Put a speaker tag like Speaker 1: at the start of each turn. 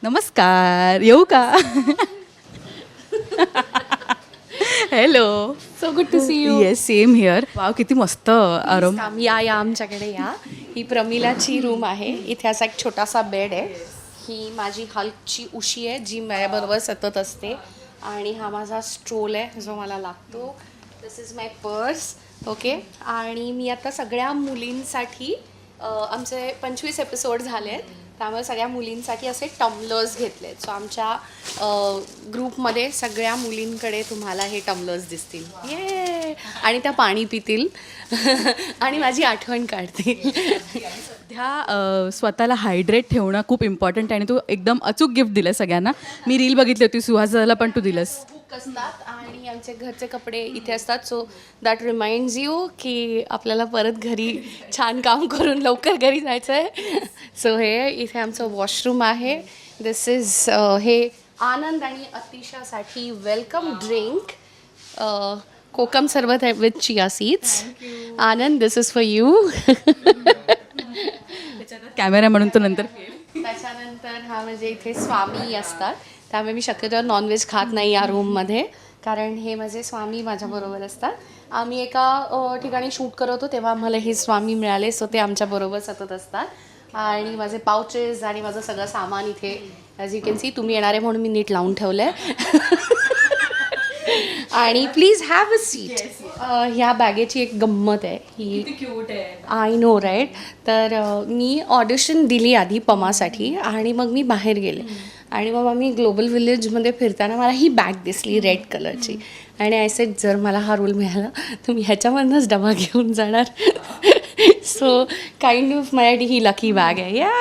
Speaker 1: नमस्कार, येऊ का? Hello.
Speaker 2: So good to see you.
Speaker 1: Yes, same here. Wow, किती मस्त आराम.
Speaker 2: या आमच्याकडे या. ही प्रमिलाची रूम आहे. इथे असा एक छोटासा बेड आहे. ही माझी हल्कची उशी आहे जी माझ्याबरोबर सतत असते. आणि हा माझा स्ट्रोल आहे जो मला लागतो. दिस इज माय पर्स. ओके. आणि मी आता सगळ्या मुलींसाठी आमचे 25 एपिसोड झाले आहेत, त्यामुळे सगळ्या मुलींसाठी असे टम्बलर्स घेतले आहेत. सो आमच्या ग्रुपमध्ये सगळ्या मुलींकडे तुम्हाला हे टम्बलर्स दिसतील. ये. आणि त्या पाणी पितील आणि माझी आठवण काढतील.
Speaker 1: सध्या स्वतःला हायड्रेट ठेवणं खूप इम्पॉर्टंट आहे आणि तू एकदम अचूक गिफ्ट दिलं सगळ्यांना. मी रील बघितली होती सुहासला पण तू दिलंस.
Speaker 2: बुक असतात आणि आमचे घरचे कपडे इथे असतात. सो दॅट रिमाइंड्स यू की आपल्याला परत घरी छान काम करून लवकर घरी जायचं आहे. सो हे इथे आमचं वॉशरूम आहे. दिस इज हे आनंद आणि अतिशासाठी वेलकम ड्रिंक कोकम सरबत आहे with chia seeds. Anand, this is for you.
Speaker 1: Camera म्हणून तो नंतर
Speaker 2: त्याच्यानंतर हा म्हणजे इथे स्वामी असतात, त्यामुळे मी शक्यतो नॉनव्हेज खात नाही या रूममध्ये, कारण हे माझे स्वामी माझ्याबरोबर असतात. आम्ही एका ठिकाणी शूट करत होतो तेव्हा आम्हाला हे स्वामी मिळाले. सो ते आमच्याबरोबर सतत असतात. आणि माझे पाउचेस आणि माझं सगळं सामान इथे ॲज यू कॅन सी, तुम्ही येणार आहे म्हणून मी नीट लावून ठेवलं आहे. आणि प्लीज हॅव अ सीट. ह्या बॅगेची एक गंमत आहे ही.
Speaker 1: क्यूट आहे.
Speaker 2: I know right. तर मी ऑडिशन दिली आधी पमासाठी आणि मग मी बाहेर गेले आणि मग आम्ही ग्लोबल विलेजमध्ये फिरताना मला ही बॅग दिसली रेड कलरची. आणि आय सेड जर मला हा रोल मिळाला तर मी ह्याच्यामधनंच डबा घेऊन जाणार. सो काइंड ऑफ माझ्यासाठी ही लकी बॅग आहे. या